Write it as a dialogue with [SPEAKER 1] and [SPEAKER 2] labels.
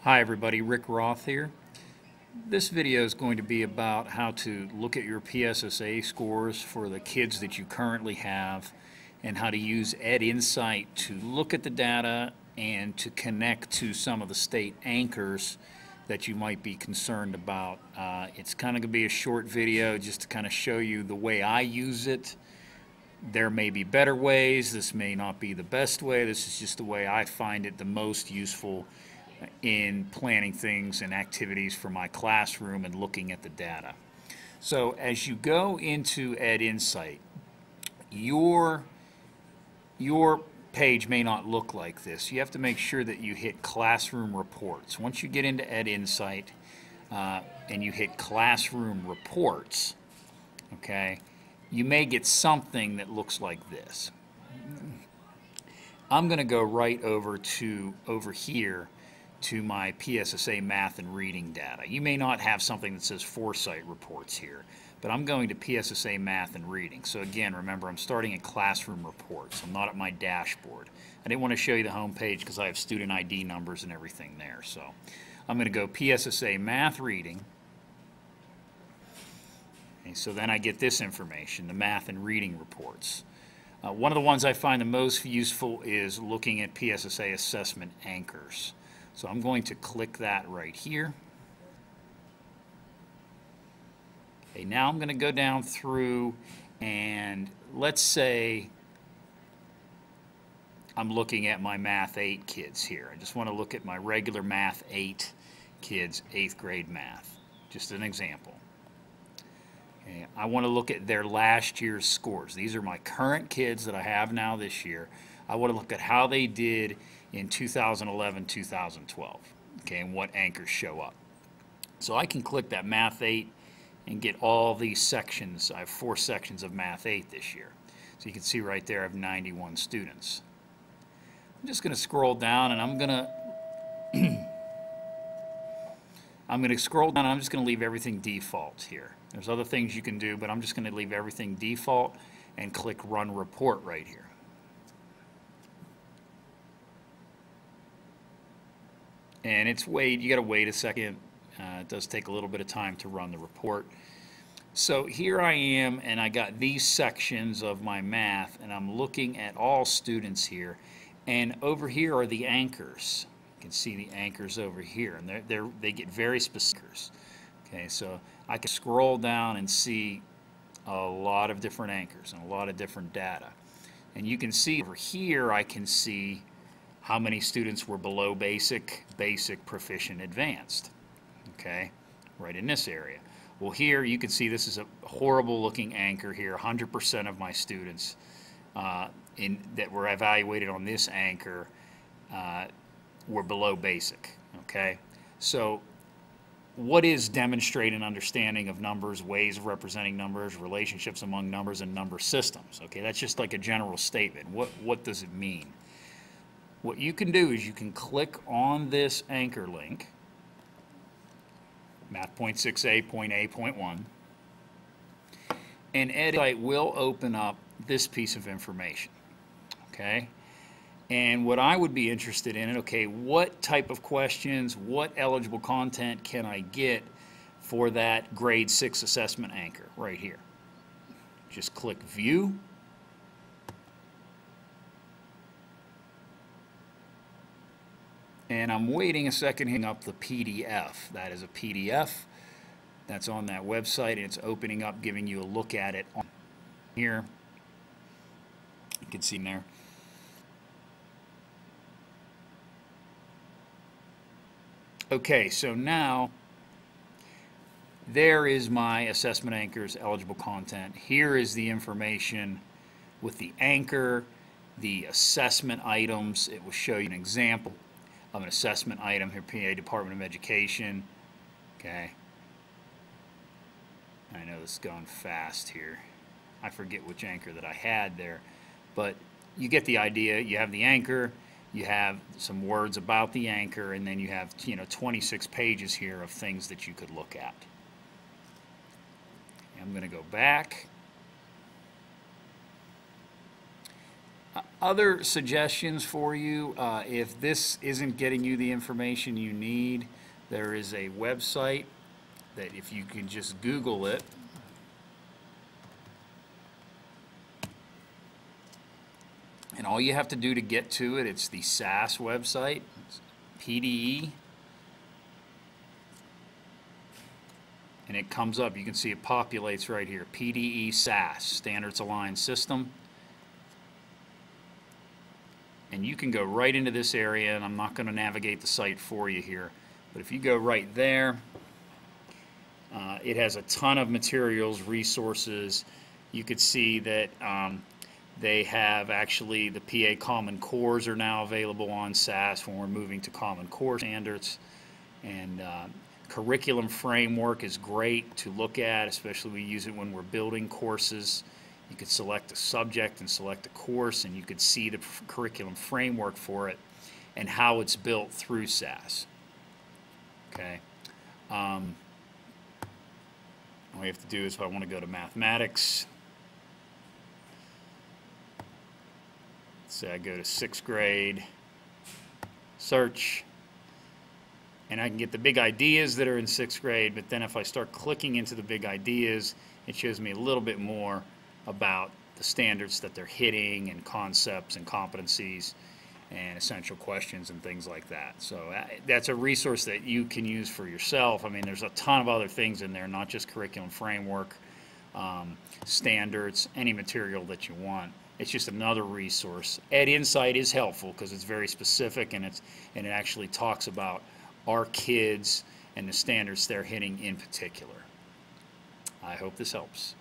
[SPEAKER 1] Hi everybody, Rick Roth here. This video is going to be about how to look at your PSSA scores for the kids that you currently have and how to use Edinsight to look at the data and to connect to some of the state anchors that you might be concerned about. It's kind of going to be a short video just to kind of show you the way I use it. There may be better ways. This may not be the best way. This is just the way I find it the most useful in planning things and activities for my classroom and looking at the data. So as you go into Edinsight, your page may not look like this. You have to make sure that you hit Classroom Reports. Once you get into Edinsight and you hit Classroom Reports, okay, you may get something that looks like this. I'm going to go right over here to my PSSA math and reading data. You may not have something that says Foresight Reports here, but I'm going to PSSA math and reading. So again, remember, I'm starting at Classroom Reports. I'm not at my dashboard. I didn't want to show you the home page because I have student ID numbers and everything there. So I'm going to go PSSA math reading. Okay, so then I get this information, the math and reading reports. One of the ones I find the most useful is looking at PSSA assessment anchors. So I'm going to click that right here. Okay, now I'm going to go down through and let's say I'm looking at my Math 8 kids here. I just want to look at my regular Math 8 kids, 8th grade math. Just an example. Okay, I want to look at their last year's scores. These are my current kids that I have now this year. I want to look at how they did in 2011, 2012, okay, and what anchors show up. So I can click that Math 8 and get all these sections. I have 4 sections of Math 8 this year. So you can see right there I have 91 students. I'm just going to scroll down and I'm going to scroll down and I'm just going to leave everything default here. There's other things you can do, but I'm just going to leave everything default and click Run Report right here. And you got to wait a second. It does take a little bit of time to run the report. So here I am, and I got these sections of my math, and I'm looking at all students here. And over here are the anchors. You can see the anchors over here, and they get very specific. Okay, so I can scroll down and see a lot of different anchors and a lot of different data. And you can see over here, I can see how many students were below basic, proficient, advanced, okay, right in this area. Well, here you can see this is a horrible looking anchor here. 100% of my students that were evaluated on this anchor were below basic, okay. So what is demonstrate an understanding of numbers, ways of representing numbers, relationships among numbers and number systems? Okay, that's just like a general statement. What does it mean? What you can do is you can click on this anchor link, Math.6a, point A, point 1, and Edinsight will open up this piece of information, okay? And what I would be interested in, okay, what type of questions, what eligible content can I get for that grade 6 assessment anchor right here? Just click View. And I'm waiting a second, hang up the PDF. That is a PDF that's on that website, and it's opening up, giving you a look at it on here. You can see there. Okay, so now there is my assessment anchors, eligible content. Here is the information with the anchor, the assessment items. It will show you an example of an assessment item here, PA Department of Education. Okay. I know this is going fast here. I forget which anchor that I had there, but you get the idea. You have the anchor, you have some words about the anchor, and then you have 26 pages here of things that you could look at. I'm going to go back. Other suggestions for you, if this isn't getting you the information you need, there is a website that if you can just Google it, and all you have to do to get to it, it's the SAS website, it's PDE, and it comes up, you can see it populates right here, PDE SAS, Standards Aligned System. And you can go right into this area, and I'm not going to navigate the site for you here, but if you go right there, it has a ton of materials, resources. You could see that they have actually the PA Common Cores are now available on SAS when we're moving to Common Core standards. And curriculum framework is great to look at, especially we use it when we're building courses. You could select a subject and select a course, and you could see the curriculum framework for it and how it's built through SAS. Okay. All you have to do is, if I want to go to mathematics, say I go to 6th grade, search, and I can get the big ideas that are in 6th grade, but then if I start clicking into the big ideas, it shows me a little bit more about the standards that they're hitting and concepts and competencies and essential questions and things like that. So that's a resource that you can use for yourself. I mean, there's a ton of other things in there, not just curriculum framework, standards, any material that you want. It's just another resource. Edinsight is helpful because it's very specific, and it actually talks about our kids and the standards they're hitting in particular. I hope this helps.